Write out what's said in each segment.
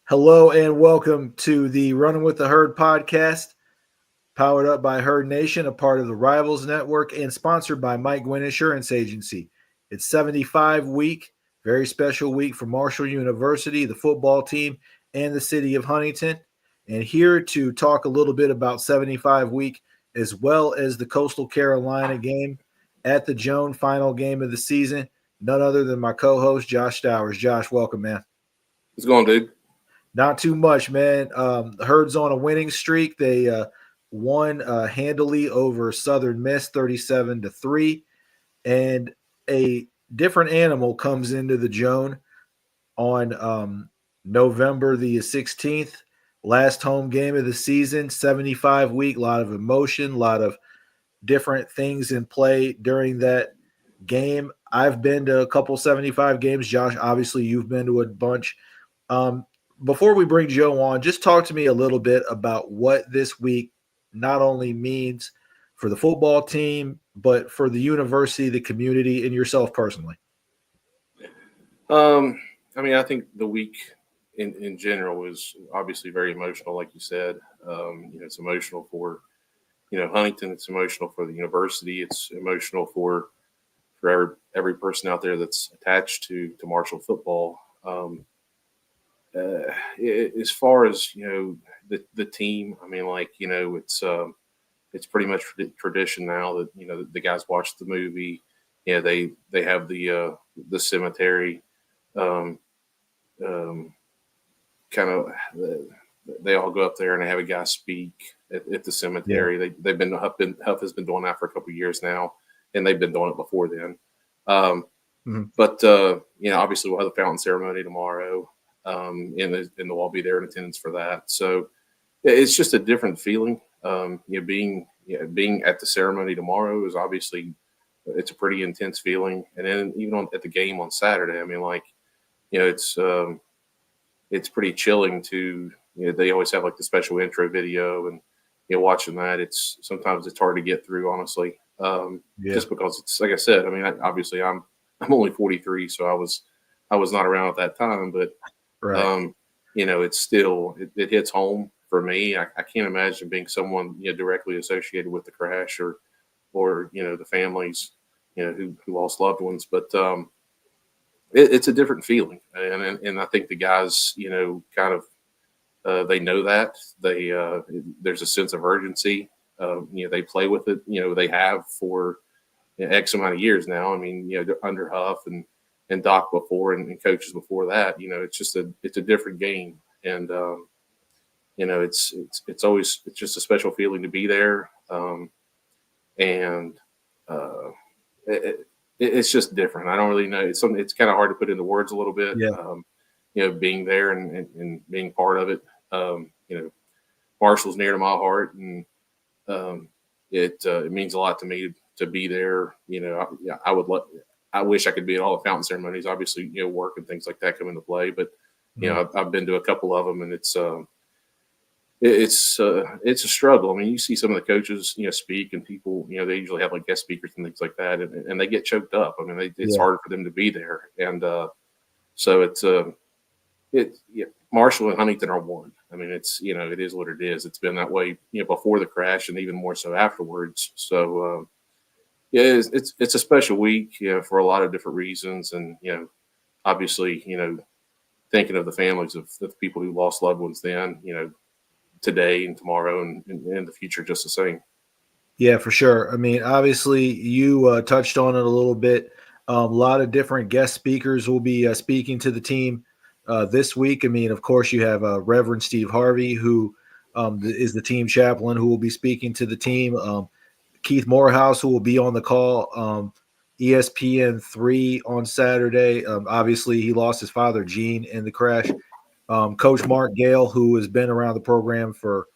Hello and welcome to the Runnin with the Herd podcast, powered up by Herd Nation, a part of the Rivals Network, and sponsored by Mike Gwynn Insurance Agency. It's 75 week, very special week for Marshall University, the football team, and the city of Huntington. And here to talk a little bit about 75 week, as well as the Coastal Carolina game at the Joan final game of the season, none other than my co-host, Josh Stowers. Josh, welcome, man. What's going, dude? Not too much, man. The Herd's on a winning streak. They won handily over Southern Miss 37-3. And a different animal comes into the Joan on November the 16th. Last home game of the season, 75 week, a lot of emotion, a lot of different things in play during that game. I've been to a couple 75 games. Josh, obviously you've been to a bunch. Before we bring Joe on, just talk to me a little bit about what this week not only means for the football team, but for the university, the community, and yourself personally. I think the week in general was obviously very emotional, like you said. It's emotional for, Huntington. It's emotional for the university. It's emotional for every person out there that's attached to Marshall football. As far as the team, it's pretty much tradition now that the guys watch the movie. They have the cemetery, they all go up there and they have a guy speak at the cemetery. Yeah. Huff has been doing that for a couple of years now, and they've been doing it before then. But obviously we'll have the fountain ceremony tomorrow. And they'll all be there in attendance for that. So it's just a different feeling. Being at the ceremony tomorrow is obviously it's a pretty intense feeling. And then even at the game on Saturday, it's pretty chilling to. They always have like the special intro video, and watching that, sometimes it's hard to get through, honestly. Just because it's like I said. Obviously I'm only 43, so I was not around at that time, but. Right. It's still it hits home for me. I can't imagine being someone directly associated with the crash or the families who lost loved ones. But it's a different feeling, and I think the guys kind of they know that there's a sense of urgency. They play with it. They have for X amount of years now. Under Huff and Doc before and coaches before that, it's a different game. And, it's just a special feeling to be there. It's just different. I don't really know. It's kind of hard to put into words a little bit, being there and being part of it. Marshall's near to my heart, and it means a lot to me to be there. I wish I could be at all the fountain ceremonies. Obviously, work and things like that come into play. But I've been to a couple of them, and it's a struggle. You see some of the coaches, speak, and people, they usually have like guest speakers and things like that, and they get choked up. It's hard for them to be there, and so Marshall and Huntington are one. It is what it is. It's been that way, before the crash, and even more so afterwards. So. It's a special week, for a lot of different reasons, and obviously, thinking of the families of the people who lost loved ones then, today and tomorrow and in the future, just the same. Yeah, for sure. Obviously, you touched on it a little bit. A lot of different guest speakers will be speaking to the team this week. Of course, you have Reverend Steve Harvey, who is the team chaplain, who will be speaking to the team. Keith Morehouse, who will be on the call, ESPN 3 on Saturday. Obviously, he lost his father, Gene, in the crash. Coach Mark Gale, who has been around the program for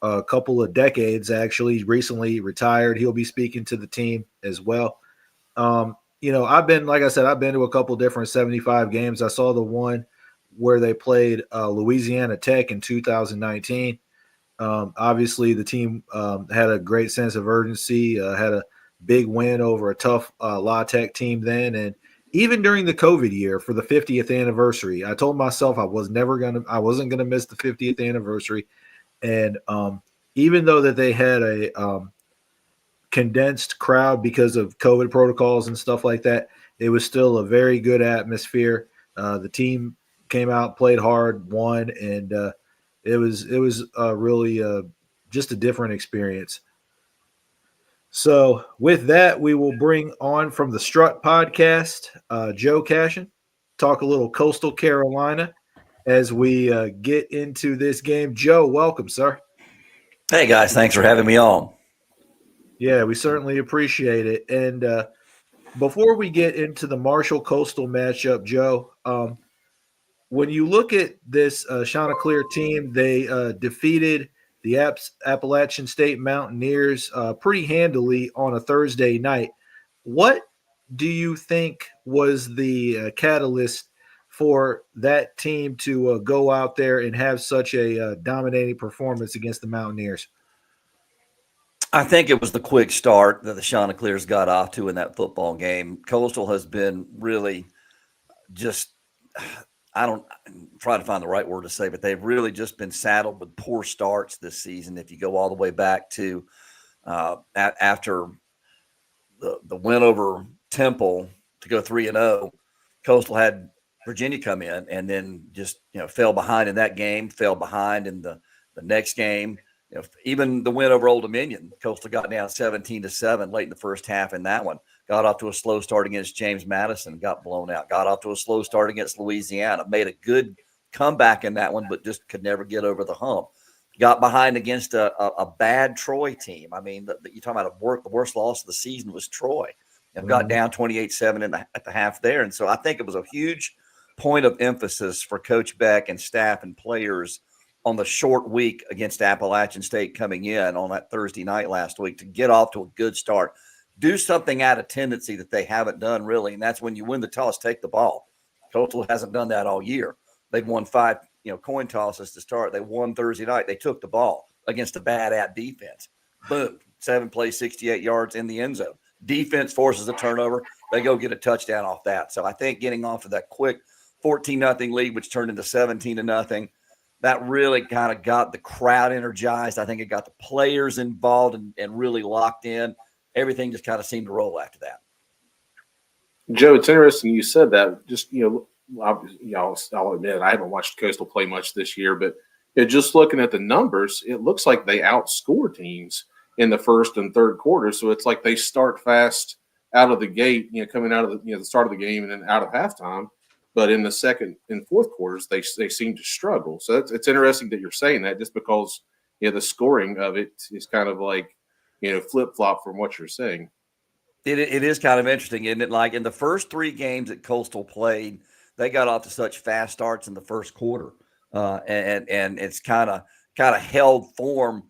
a couple of decades, actually recently retired. He'll be speaking to the team as well. I've been to a couple different 75 games. I saw the one where they played Louisiana Tech in 2019. Obviously, the team had a great sense of urgency, had a big win over a tough La Tech team then, and even during the COVID year for the 50th anniversary, I told myself I wasn't gonna miss the 50th anniversary. And even though that they had a condensed crowd because of COVID protocols and stuff like that, it was still a very good atmosphere. The team came out, played hard, won, and it was really just a different experience. So with that, we will bring on from the Strut Podcast, Joe Cashion, talk a little Coastal Carolina as we get into this game. Joe, welcome, sir. Hey, guys. Thanks for having me on. Yeah, we certainly appreciate it. And before we get into the Marshall Coastal matchup, Joe, when you look at this Chanticleer team, they defeated the Appalachian State Mountaineers pretty handily on a Thursday night. What do you think was the catalyst for that team to go out there and have such a dominating performance against the Mountaineers? I think it was the quick start that the Chanticleers got off to in that football game. Coastal has been really just, I don't try to find the right word to say, but they've really just been saddled with poor starts this season. If you go all the way back to after the win over Temple to go 3-0, Coastal had Virginia come in and then just, fell behind in that game, fell behind in the next game. Even the win over Old Dominion, Coastal got down 17-7 late in the first half in that one. Got off to a slow start against James Madison, got blown out. Got off to a slow start against Louisiana, made a good comeback in that one, but just could never get over the hump. Got behind against a bad Troy team. I mean, you're talking about the worst loss of the season was Troy. And got down 28-7 at the half there. And so I think it was a huge point of emphasis for Coach Beck and staff and players on the short week against Appalachian State coming in on that Thursday night last week to get off to a good start, do something out of tendency that they haven't done really. And that's when you win the toss, take the ball. Coastal hasn't done that all year. They've won 5, coin tosses to start. They won Thursday night. They took the ball against a bad App defense. Boom, 7 plays, 68 yards in the end zone. Defense forces a turnover. They go get a touchdown off that. So I think getting off of that quick 14-0 lead, which turned into 17-0, that really kind of got the crowd energized. I think it got the players involved and really locked in. Everything just kind of seemed to roll after that. Joe, it's interesting you said that. Just, I'll admit I haven't watched Coastal play much this year, but just looking at the numbers, it looks like they outscore teams in the first and third quarter. So it's like they start fast out of the gate, coming out of the start of the game and then out of halftime. But in the second and fourth quarters, they seem to struggle. So it's interesting that you're saying that, just because the scoring of it is kind of like flip flop from what you're saying. It is kind of interesting, isn't it? Like in the first 3 games that Coastal played, they got off to such fast starts in the first quarter, and it's kind of held form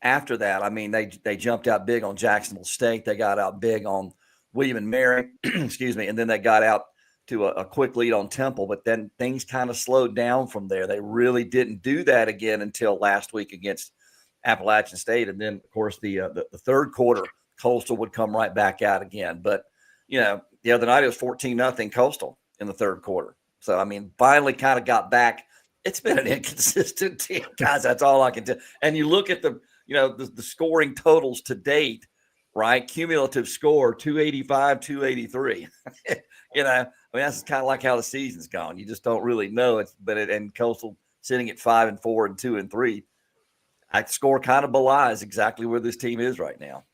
after that. I mean, they jumped out big on Jacksonville State. They got out big on William and Mary, excuse me, and then they got out to a quick lead on Temple, but then things kind of slowed down from there. They really didn't do that again until last week against Appalachian State. And then, of course, the third quarter, Coastal would come right back out again. But, the other night it was 14-0 Coastal in the third quarter. So, I mean, finally kind of got back. It's been an inconsistent team, guys. That's all I can tell. And you look at the scoring totals to date, right? Cumulative score, 285, 283. That's kind of like how the season's gone. You just don't really know it. And Coastal sitting at 5-4 and 2-3. I score kind of belies exactly where this team is right now.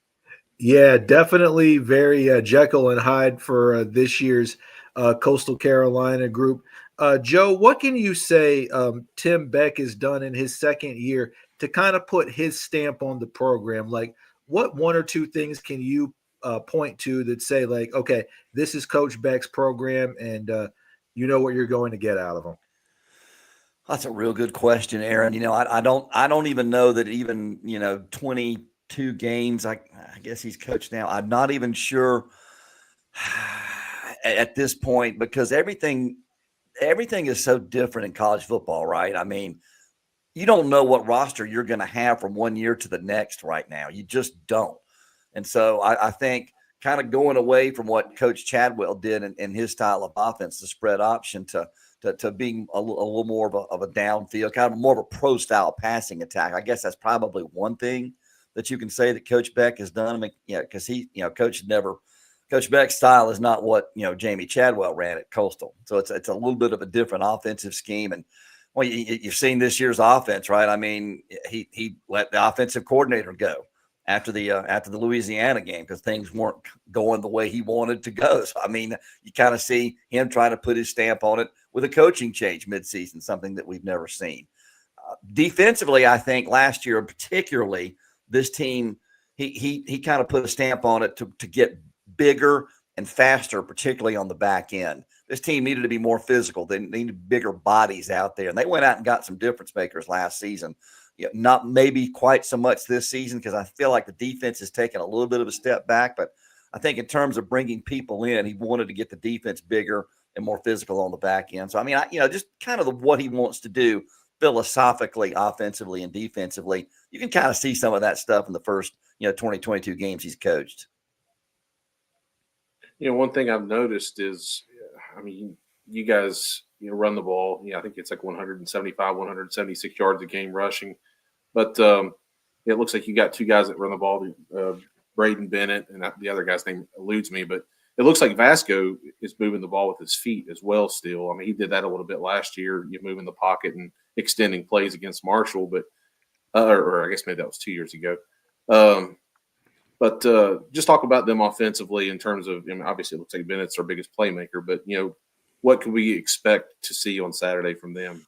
Yeah, definitely very Jekyll and Hyde for this year's Coastal Carolina group. Joe, what can you say Tim Beck has done in his second year to kind of put his stamp on the program? Like, what 1 or 2 things can you point to that say, like, okay, this is Coach Beck's program and you know what you're going to get out of him? That's a real good question, Aaron. I don't even know that even, 22 games, I guess he's coached now. I'm not even sure at this point, because everything is so different in college football, right? I mean, you don't know what roster you're going to have from one year to the next right now. You just don't. And so I think kind of going away from what Coach Chadwell did in his style of offense, the spread option, to being a little more of a downfield, kind of more of a pro style passing attack. I guess that's probably one thing that you can say that Coach Beck has done. I mean, because Coach Beck's style is not what Jamie Chadwell ran at Coastal, so it's a little bit of a different offensive scheme. And well, you've seen this year's offense, right? I mean, he let the offensive coordinator go after the Louisiana game because things weren't going the way he wanted to go. So I mean, you kind of see him trying to put his stamp on it with a coaching change midseason, something that we've never seen. Defensively, I think last year particularly, this team he kind of put a stamp on it to get bigger and faster, particularly on the back end. This team needed to be more physical. They needed bigger bodies out there. And they went out and got some difference makers last season. Not maybe quite so much this season because I feel like the defense has taken a little bit of a step back. But I think in terms of bringing people in, he wanted to get the defense bigger and more physical on the back end. So, I mean, just kind of what he wants to do philosophically, offensively, and defensively. You can kind of see some of that stuff in the first, 2022 games he's coached. One thing I've noticed is, I mean, you guys, run the ball. I think it's like 175, 176 yards a game rushing. But it looks like you got two guys that run the ball, Braden Bennett, and the other guy's name eludes me. But it looks like Vasco is moving the ball with his feet as well still. I mean, he did that a little bit last year, moving the pocket and extending plays against Marshall. But or I guess maybe that was 2 years ago. But just talk about them offensively in terms of, obviously it looks like Bennett's our biggest playmaker, but, what can we expect to see on Saturday from them?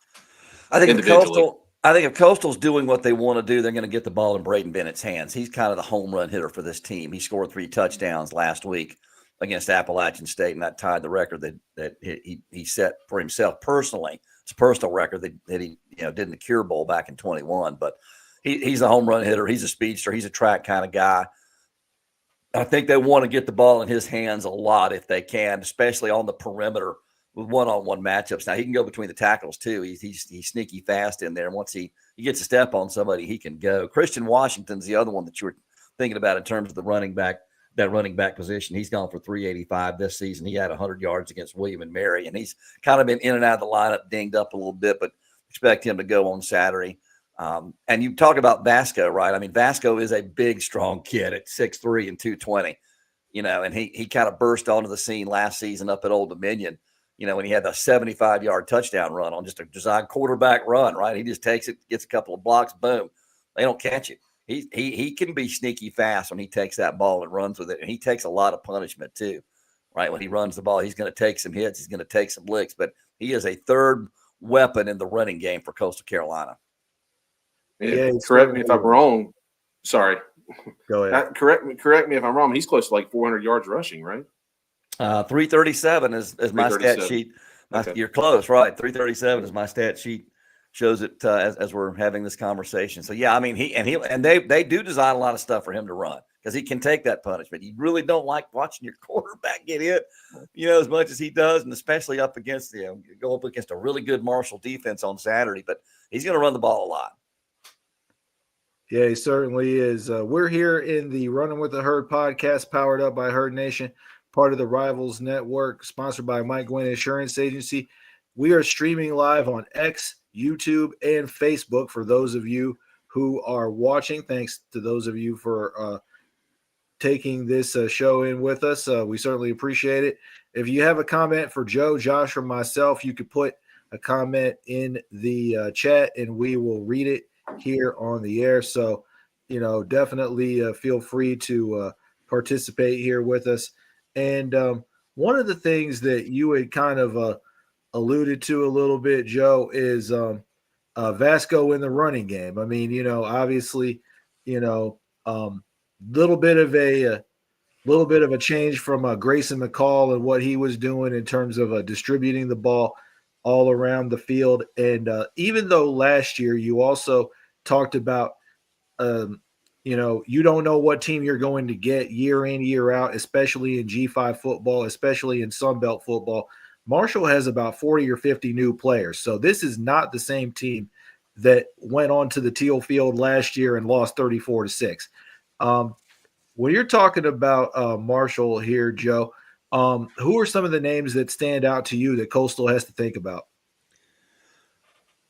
I think if Coastal's doing what they want to do, they're going to get the ball in Braden Bennett's hands. He's kind of the home run hitter for this team. He scored 3 touchdowns last week against Appalachian State, and that tied the record that he set for himself personally. It's a personal record that he did in the Cure Bowl back in 21. But he's a home run hitter. He's a speedster. He's a track kind of guy. I think they want to get the ball in his hands a lot if they can, especially on the perimeter with one-on-one matchups. Now, he can go between the tackles, too. He's sneaky fast in there. And once he gets a step on somebody, he can go. Christian Washington's the other one that you were thinking about in terms of the running back position. He's gone for 385 this season. He had 100 yards against William and Mary, and he's kind of been in and out of the lineup, dinged up a little bit, but expect him to go on Saturday. And you talk about Vasco, right? I mean, Vasco is a big, strong kid at 6'3" and 220, and he kind of burst onto the scene last season up at Old Dominion, when he had the 75-yard touchdown run on just a design quarterback run, right? He just takes it, gets a couple of blocks, boom. They don't catch it. He can be sneaky fast when he takes that ball and runs with it. And he takes a lot of punishment too, right? When he runs the ball, he's going to take some hits. He's going to take some licks, but he is a third weapon in the running game for Coastal Carolina. Yeah, correct me if I'm wrong. Sorry. Go ahead. Correct me if I'm wrong. He's close to like 400 yards rushing, right? 337 is my stat sheet. Okay. You're close, right? 337 is my stat sheet. Shows it as we're having this conversation. So yeah, I mean they do design a lot of stuff for him to run because he can take that punishment. You really don't like watching your quarterback get hit, as much as he does, and especially up against go up against a really good Marshall defense on Saturday. But he's going to run the ball a lot. Yeah, he certainly is. We're here in the Running with the Herd podcast, powered up by Herd Nation, part of the Rivals Network, sponsored by Mike Gwynn Insurance Agency. We are streaming live on X, YouTube, and Facebook for those of you who are watching. Thanks to those of you for taking this show in with us. We certainly appreciate it. If you have a comment for Joe, Josh, or myself, you could put a comment in the chat, and we will read it here on the air. So, definitely feel free to participate here with us. And one of the things that you had kind of alluded to a little bit, Joe, is Vasco in the running game. I mean, obviously, little bit of a change from Grayson McCall and what he was doing in terms of distributing the ball all around the field. And even though last year you also talked about, you don't know what team you're going to get year in, year out, especially in G5 football, especially in Sun Belt football. Marshall has about 40 or 50 new players. So this is not the same team that went on to the teal field last year and lost 34-6. when you're talking about Marshall here, Joe, who are some of the names that stand out to you that Coastal has to think about?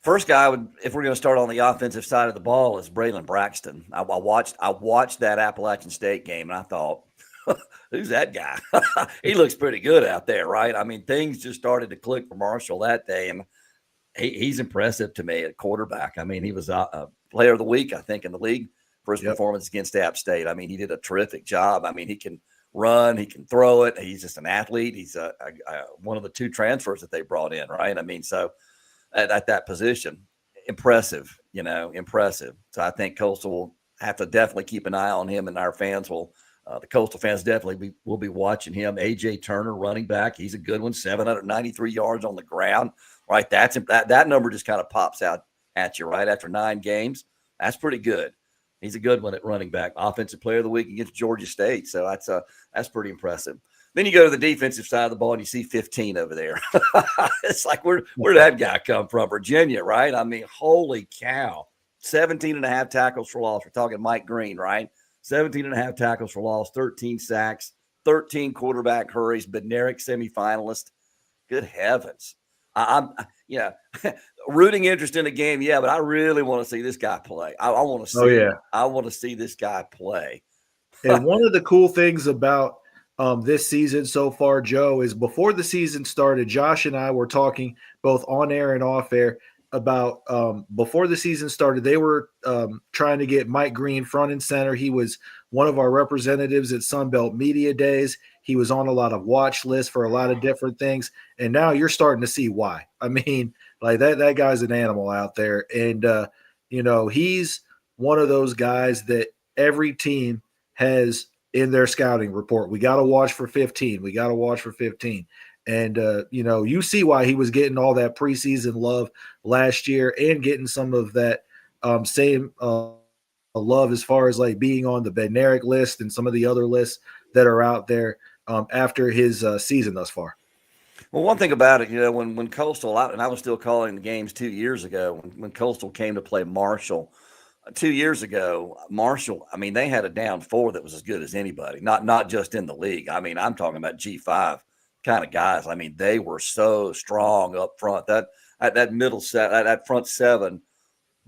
First guy would, if we're going to start on the offensive side of the ball, is Braylon Braxton. I watched that Appalachian State game, and I thought, who's that guy? He looks pretty good out there, right? I mean, things just started to click for Marshall that day, and he's impressive to me at quarterback. I mean, he was a player of the week, I think, in the league for his performance against App State. I mean, he did a terrific job. I mean, he can run, he can throw it. He's just an athlete. He's one of the 2 transfers that they brought in, right? I mean, so at that position, impressive. So I think Coastal will have to definitely keep an eye on him, and our fans will. The Coastal fans definitely will be watching him. A.J. Turner, running back, he's a good one, 793 yards on the ground. Right, that number just kind of pops out at you, right, after 9 games. That's pretty good. He's a good one at running back. Offensive player of the week against Georgia State, so that's pretty impressive. Then you go to the defensive side of the ball, and you see 15 over there. It's like, where'd that guy come from? Virginia, right? I mean, holy cow. 17.5 tackles for loss. We're talking Mike Green, right? 17.5 tackles for loss, 13 sacks, 13 quarterback hurries, Bednarik semifinalist. Good heavens. I'm rooting interest in the game, but I really want to see this guy play. I want to see. I want to see this guy play. And one of the cool things about this season so far, Joe, is before the season started, Josh and I were talking both on air and off air about before the season started, they were trying to get Mike Green front and center. He was one of our representatives at Sunbelt Media Days. He was on a lot of watch lists for a lot of different things. And now you're starting to see why. I mean, like that guy's an animal out there. And, he's one of those guys that every team has in their scouting report. We got to watch for 15. We got to watch for 15. And, you see why he was getting all that preseason love last year and getting some of that same love as far as like being on the Bednarik list and some of the other lists that are out there after his season thus far. Well, one thing about it, when Coastal, and I was still calling the games 2 years ago, when Coastal came to play Marshall 2 years ago, Marshall, I mean, they had a down 4 that was as good as anybody, not just in the league. I mean, I'm talking about G5 kind of guys. I mean, they were so strong up front. That middle set, that front 7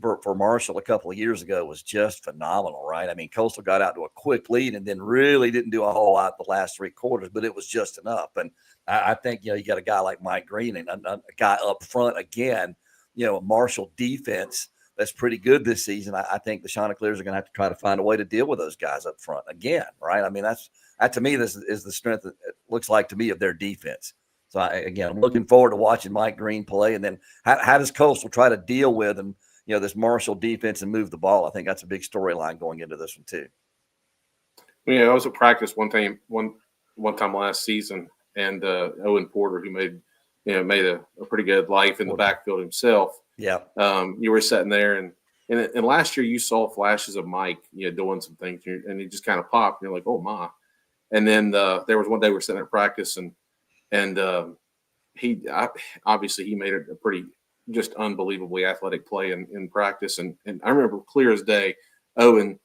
for Marshall a couple of years ago was just phenomenal, right? I mean, Coastal got out to a quick lead and then really didn't do a whole lot the last 3 quarters, but it was just enough. And I think, you got a guy like Mike Green and a guy up front again, a Marshall defense that's pretty good this season. I think the Chanticleers are going to have to try to find a way to deal with those guys up front again, right? I mean, that to me, this is the strength that it looks like to me of their defense. So, I'm looking forward to watching Mike Green play. And then how does Coastal try to deal with and this Marshall defense and move the ball? I think that's a big storyline going into this one too. Yeah, I was at practice one time last season, and Owen Porter, who made a pretty good life in the backfield himself. Yeah. You were sitting there, and last year you saw flashes of Mike, doing some things, and he just kind of popped. And you're like, oh my! And then there was one day we were sitting at practice, and he made a pretty just unbelievably athletic play in practice. And I remember clear as day, Owen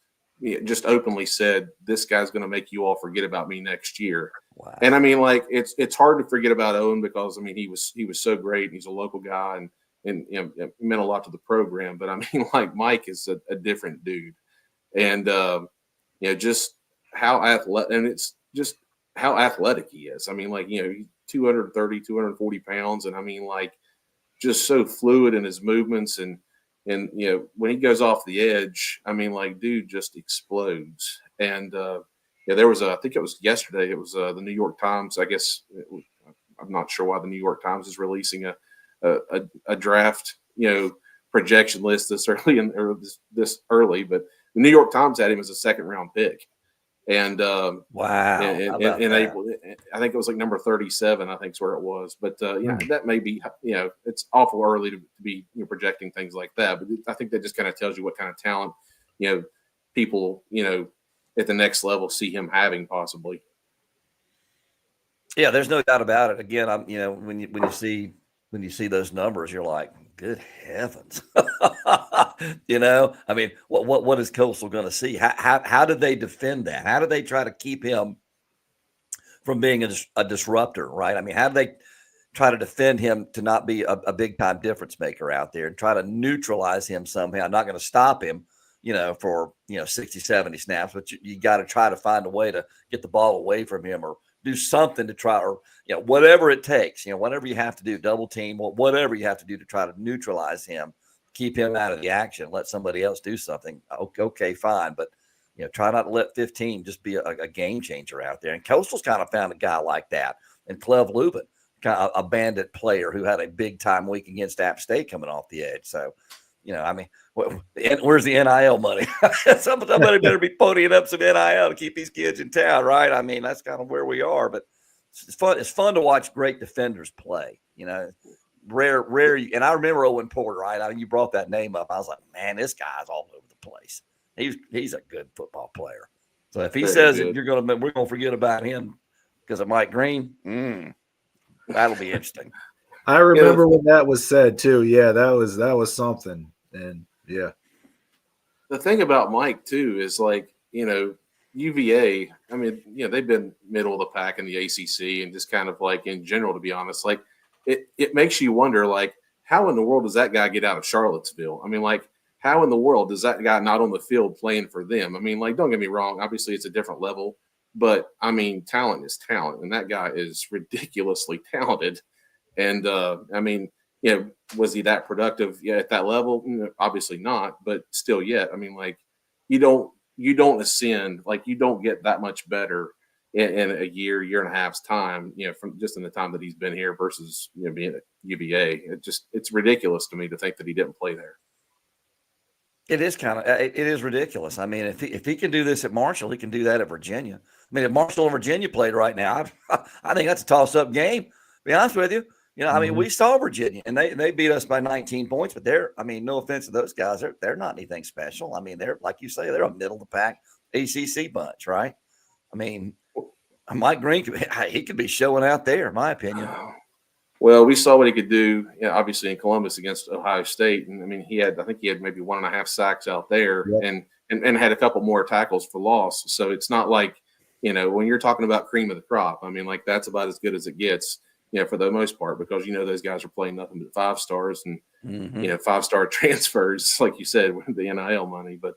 just openly said, this guy's going to make you all forget about me next year. Wow. And I mean, like, it's hard to forget about Owen because, I mean, he was so great. He's a local guy and it meant a lot to the program. But I mean, like, Mike is a different dude. And, just how athletic, and it's just how athletic he is. I mean, like, he's 230, 240 pounds. And I mean, like, just so fluid in his movements and when he goes off the edge, I mean, like, dude just explodes. And there was I think it was yesterday. It was the New York Times. I guess I'm not sure why the New York Times is releasing a draft projection list this early, but the New York Times had him as a 2nd round pick. And wow, in April, I think it was like number 37. I think is where it was. But that may be, it's awful early to be projecting things like that. But I think that just kind of tells you what kind of talent, people, at the next level see him having possibly. Yeah, there's no doubt about it. Again, I'm, when you see those numbers, you're like, Good heavens. I mean, what is Coastal going to see? How did they defend that? How did they try to keep him from being a disruptor, right? I mean, how did they try to defend him to not be a big time difference maker out there and try to neutralize him somehow? Not going to stop him, for 60, 70 snaps, but you got to try to find a way to get the ball away from him or do something to try, or whatever it takes, whatever you have to do, double team, whatever you have to do to try to neutralize him, keep him out of the action, let somebody else do something. Okay, fine, but try not to let 15 just be a game changer out there. And Coastal's kind of found a guy like that, and Cleve Lubin, kind of a bandit player who had a big time week against App State coming off the edge. So, I mean, where's the NIL money? Somebody better be ponying up some NIL to keep these kids in town, right? I mean, that's kind of where we are. But it's fun. It's fun to watch great defenders play. Rare. And I remember Owen Porter, right? I mean, you brought that name up. I was like, man, this guy's all over the place. He's a good football player. So if he says that we're going to forget about him because of Mike Green, that'll be interesting. I remember when that was said too. Yeah, that was something. And yeah. The thing about Mike too is UVA, I mean, they've been middle of the pack in the ACC and just kind of in general, to be honest, it makes you wonder, how in the world does that guy get out of Charlottesville? I mean, how in the world does that guy not on the field playing for them? I mean, don't get me wrong. Obviously it's a different level, but I mean, talent is talent, and that guy is ridiculously talented. And I mean, was he that productive at that level? Obviously not, but still yet. I mean, you don't ascend, you don't get that much better in a year and a half's time, from just in the time that he's been here versus, being at UVA. It's ridiculous to me to think that he didn't play there. It is ridiculous. I mean, if he can do this at Marshall, he can do that at Virginia. I mean, if Marshall and Virginia played right now, I think that's a toss-up game, to be honest with you. I mean, we saw Virginia, and they beat us by 19 points, but no offense to those guys, they're not anything special. I mean, they're, like you say, they're a middle-of-the-pack ACC bunch, right? I mean, Mike Green, he could be showing out there, in my opinion. Well, we saw what he could do, obviously in Columbus against Ohio State, and I mean, I think he had maybe 1.5 sacks out there, and had a couple more tackles for loss. So it's not like, when you're talking about cream of the crop, I mean, that's about as good as it gets. For the most part, because those guys are playing nothing but 5 stars and 5-star transfers, like you said, with the NIL money. But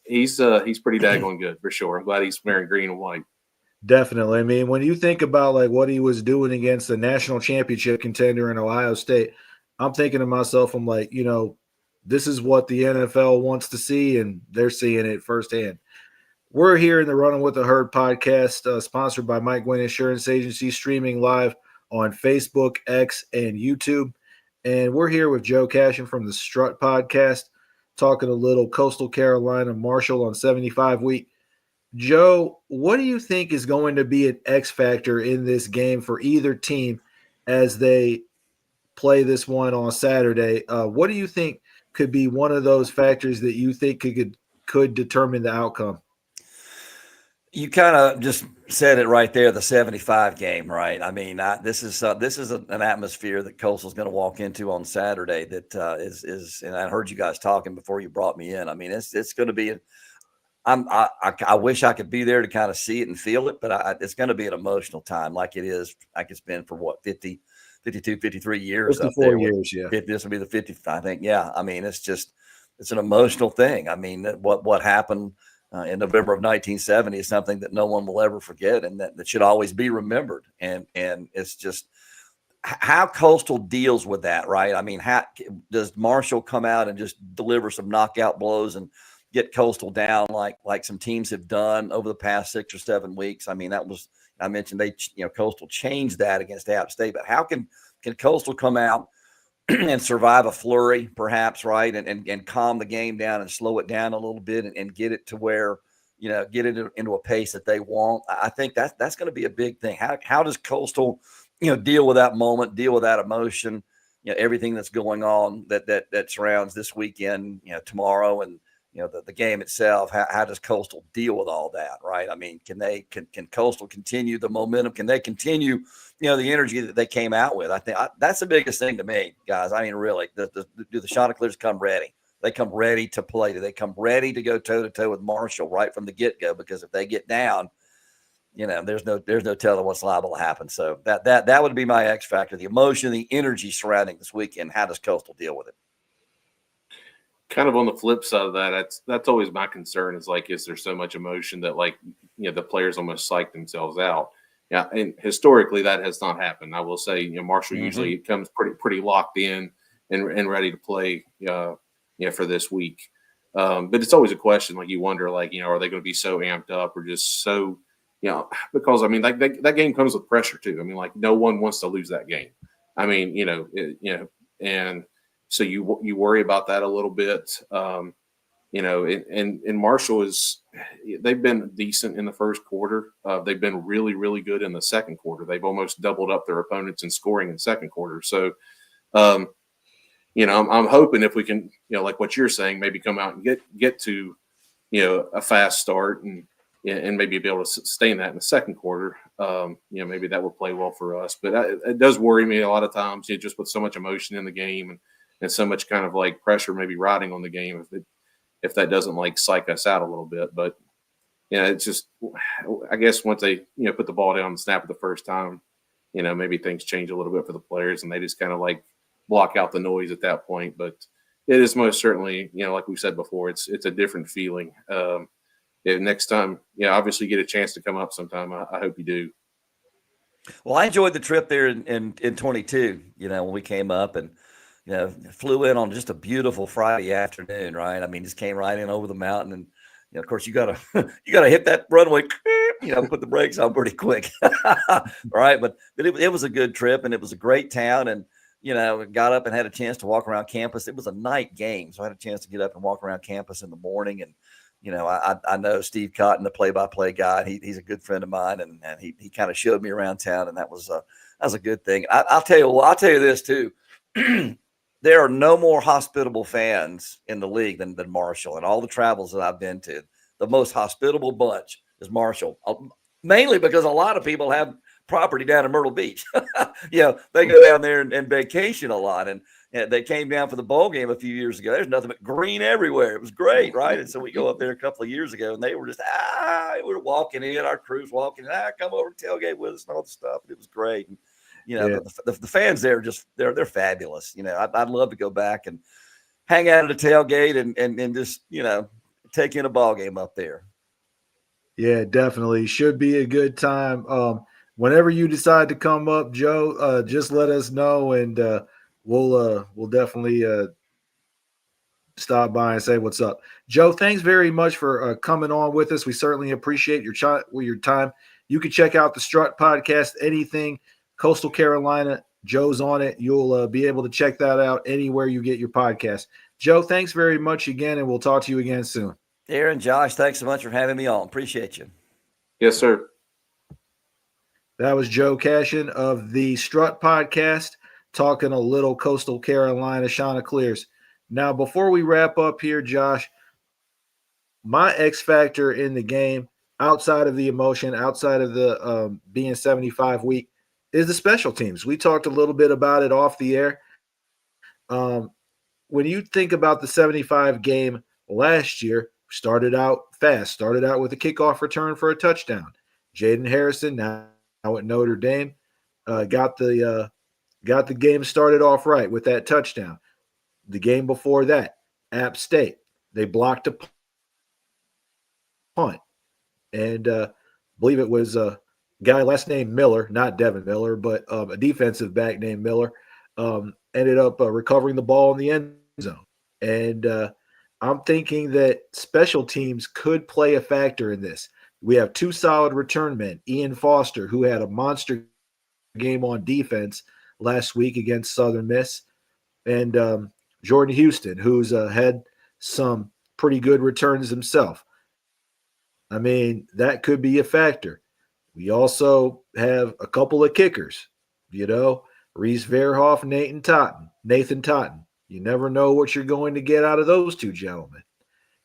he's pretty daggone good for sure. I'm glad he's wearing green and white. Definitely. I mean, when you think about what he was doing against the national championship contender in Ohio State, I'm thinking to myself, I'm like, this is what the NFL wants to see, and they're seeing it firsthand. We're here in the Runnin with the Herd podcast, sponsored by Mike Gwynn Insurance Agency, streaming live on Facebook, X, and YouTube. And we're here with Joe Cashion from the Strut Podcast, talking a little Coastal Carolina Marshall on 75 week. Joe, what do you think is going to be an X factor in this game for either team as they play this one on Saturday? What do you think could be one of those factors that you think could determine the outcome? You kind of just said it right there, the 75 game, right? I mean, this is an atmosphere that Coastal's going to walk into on Saturday that is, and I heard you guys talking before you brought me in. I mean, it's going to be I wish I could be there to kind of see it and feel it, but it's going to be an emotional time like it's been for 52, 53 years 54 up there. Years, yeah. This will be the 50th, I think. Yeah. I mean, it's an emotional thing. I mean, what happened in November of 1970 is something that no one will ever forget, and that should always be remembered. And it's just how Coastal deals with that, right? I mean, how does Marshall come out and just deliver some knockout blows and get Coastal down like some teams have done over the past 6 or 7 weeks? I mean, I mentioned Coastal changed that against App State, but how can Coastal come out and survive a flurry, perhaps, right, and calm the game down and slow it down a little bit and get it to where, get it into a pace that they want? I think that's going to be a big thing. How does Coastal, deal with that moment, deal with that emotion, everything that's going on that surrounds this weekend, tomorrow, and the game itself. How does Coastal deal with all that, right? I mean, can Coastal continue the momentum? Can they continue, the energy that they came out with? I think that's the biggest thing to me, guys. I mean, really, do the Chanticleers come ready? They come ready to play. Do they come ready to go toe-to-toe with Marshall right from the get-go? Because if they get down, there's no telling what's liable to happen. So that would be my X factor: the emotion, the energy surrounding this weekend. How does Coastal deal with it? Kind of on the flip side of that, that's always my concern. Is like, is there so much emotion that the players almost psych themselves out? Yeah, and historically that has not happened. I will say, Marshall usually comes pretty locked in and ready to play. For this week, but it's always a question. Like, you wonder, are they going to be so amped up or just so, because I mean, that game comes with pressure too. I mean, no one wants to lose that game. I mean, and so you worry about that a little bit. And Marshall they've been decent in the first quarter. They've been really, really good in the second quarter. They've almost doubled up their opponents in scoring in the second quarter. So, I'm hoping if we can, like what you're saying, maybe come out and get to, a fast start and maybe be able to sustain that in the second quarter. Maybe that will play well for us. But it does worry me a lot of times, just with so much emotion in the game and so much kind of pressure maybe riding on the game if that doesn't psych us out a little bit. But it's just, I guess once they put the ball down and snap it the first time, maybe things change a little bit for the players and they just kind of block out the noise at that point. But it is most certainly, like we said before, it's a different feeling. Next time, obviously get a chance to come up sometime. I hope you do. Well, I enjoyed the trip there in 22, when we came up and, flew in on just a beautiful Friday afternoon, right? I mean, just came right in over the mountain. And, of course, you gotta hit that runway, put the brakes on pretty quick. Right. But it was a good trip and it was a great town. And, got up and had a chance to walk around campus. It was a night game, so I had a chance to get up and walk around campus in the morning. And, I know Steve Cotton, the play-by-play guy. He's a good friend of mine, and he kind of showed me around town, and that was a good thing. I'll tell you this too. There are no more hospitable fans in the league than Marshall. And all the travels that I've been to, the most hospitable bunch is Marshall, mainly because a lot of people have property down in Myrtle Beach. They go down there and vacation a lot. And they came down for the bowl game a few years ago. There's nothing but green everywhere. It was great, right? And so we go up there a couple of years ago, and they were just, we were walking in, our crew's walking in, come over and tailgate with us and all the stuff. And it was great. And, the fans there they're fabulous. I'd love to go back and hang out at a tailgate and just, take in a ball game up there. Yeah, definitely. Should be a good time. Whenever you decide to come up, Joe, just let us know, and we'll definitely stop by and say what's up. Joe, thanks very much for coming on with us. We certainly appreciate your time. You can check out the Strut Podcast, anything Coastal Carolina. Joe's on it. You'll be able to check that out anywhere you get your podcast. Joe, thanks very much again, and we'll talk to you again soon. Aaron, Josh, thanks so much for having me on. Appreciate you. Yes, sir. That was Joe Cashion of the Strut Podcast, talking a little Coastal Carolina Chanticleers. Now, before we wrap up here, Josh, my X factor in the game, outside of the emotion, outside of the being 75 week, is the special teams. We talked a little bit about it off the air. When you think about the 75 game last year, started out fast, started out with a kickoff return for a touchdown. Jaden Harrison, now at Notre Dame, got the game started off right with that touchdown. The game before that, App State, they blocked a punt, and I believe it was a guy last name Miller, not Devin Miller, but a defensive back named Miller, ended up recovering the ball in the end zone. And I'm thinking that special teams could play a factor in this. We have two solid return men, Ian Foster, who had a monster game on defense last week against Southern Miss, and Jordan Houston, who's had some pretty good returns himself. I mean, that could be a factor. We also have a couple of kickers, Reese Verhoff, Nathan Totten. You never know what you're going to get out of those two gentlemen.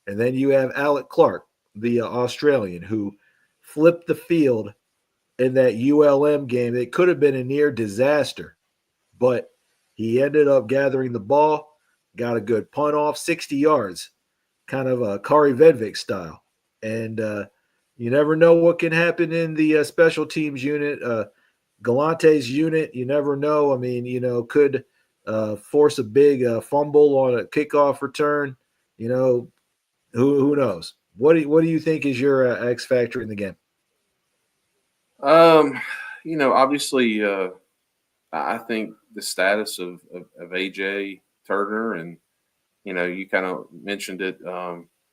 And then you have Alec Clark, the Australian, who flipped the field in that ULM game. It could have been a near disaster, but he ended up gathering the ball, got a good punt off, 60 yards, kind of a Kari Vedvik style. And you never know what can happen in the special teams unit. Galante's unit, you never know. I mean, could force a big fumble on a kickoff return. Who knows? What do you think is your X factor in the game? Obviously, I think the status of AJ Turner, and you kind of mentioned it.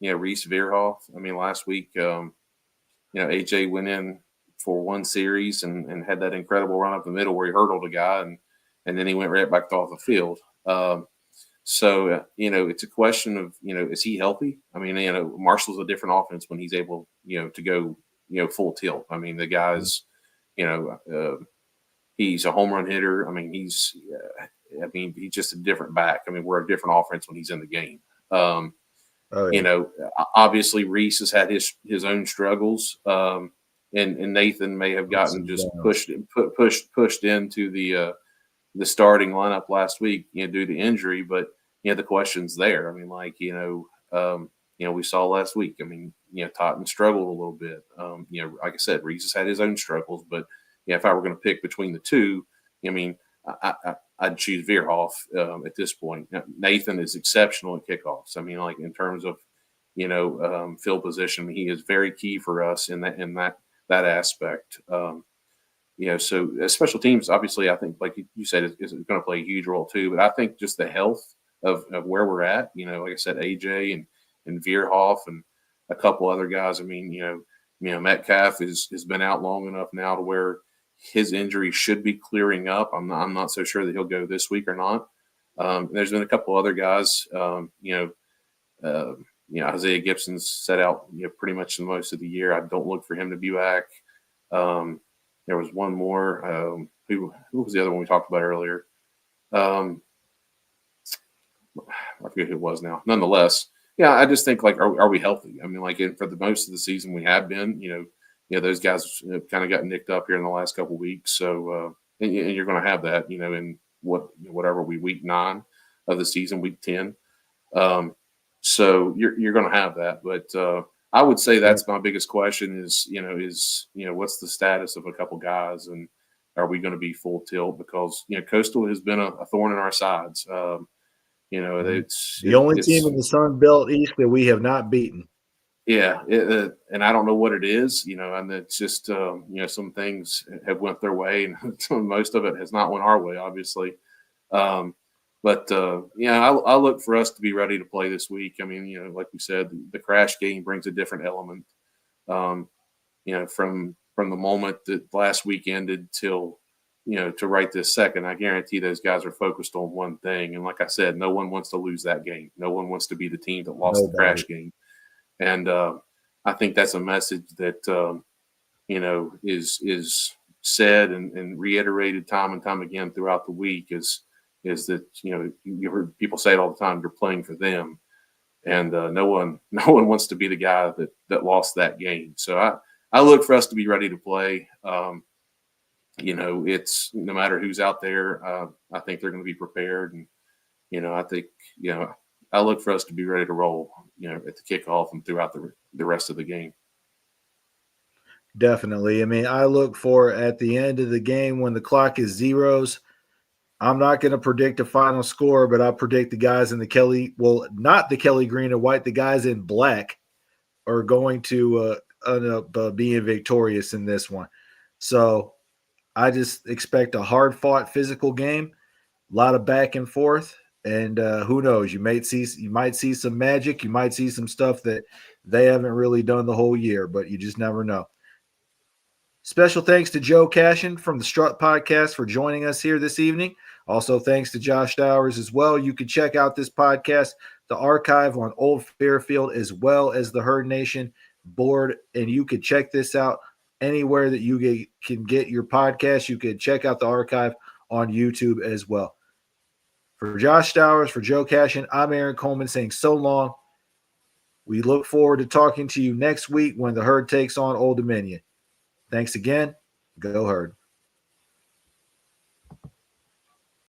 Reese Veerhoff. I mean, last week, AJ went in for one series and had that incredible run up the middle where he hurdled a guy, and then he went right back off the field. So it's a question of, is he healthy? I mean, Marshall's a different offense when he's able, to go, full tilt. I mean, the guy's, he's a home run hitter. I mean, he's just a different back. I mean, we're a different offense when he's in the game. Obviously Reese has had his own struggles. And Nathan may have gotten just pushed into the starting lineup last week, due to injury, but the question's there. I mean, we saw last week. I mean, Totten struggled a little bit. Like I said, Reese has had his own struggles, but if I were going to pick between the two, I mean, I'd choose Veerhoff at this point. Now, Nathan is exceptional at kickoffs. I mean, like in terms of field position, he is very key for us in that aspect. So special teams, obviously, I think, like you said, is going to play a huge role too. But I think just the health of where we're at, like I said, AJ and Veerhoff and a couple other guys. I mean, Metcalf has been out long enough now to where his injury should be clearing up. I'm not so sure that he'll go this week or not. There's been a couple other guys. Isaiah Gibson's set out pretty much the most of the year. I don't look for him to be back. There was one more. Who was the other one we talked about earlier? I forget who it was now. Nonetheless, I just think, are we healthy? I mean, for the most of the season we have been, those guys kind of got nicked up here in the last couple of weeks. So, and you're going to have that, in whatever week 9 of the season, week 10. So you're going to have that, but I would say that's my biggest question is what's the status of a couple guys, and are we going to be full tilt? Because Coastal has been a thorn in our sides. It's the only team in the Sun Belt East that we have not beaten. Yeah, and I don't know what it is, and it's just some things have went their way, and most of it has not went our way, obviously. But I look for us to be ready to play this week. I mean, like we said, the crash game brings a different element. From the moment that last week ended till to right this second, I guarantee those guys are focused on one thing. And like I said, no one wants to lose that game. No one wants to be the team that lost the crash game. And I think that's a message that is said and reiterated time and time again throughout the week is that you heard people say it all the time, you're playing for them, and no one wants to be the guy that lost that game. So I look for us to be ready to play. It's no matter who's out there, I think they're going to be prepared, and I think I look for us to be ready to roll, at the kickoff and throughout the rest of the game. Definitely. I mean, I look for at the end of the game when the clock is zeros. I'm not going to predict a final score, but I'll predict the guys in not the Kelly green and white, the guys in black are going to end up being victorious in this one. So I just expect a hard-fought physical game, a lot of back and forth, and who knows? You might see some magic. You might see some stuff that they haven't really done the whole year, but you just never know. Special thanks to Joe Cashion from the Strut Podcast for joining us here this evening. Also, thanks to Josh Stowers as well. You can check out this podcast, the archive on Old Fairfield, as well as the Herd Nation board, and you can check this out anywhere that you can get your podcast. You can check out the archive on YouTube as well. For Josh Stowers, for Joe Cashion, I'm Aaron Coleman saying so long We look forward to talking to you next week when the Herd takes on Old Dominion. Thanks again. Go Herd.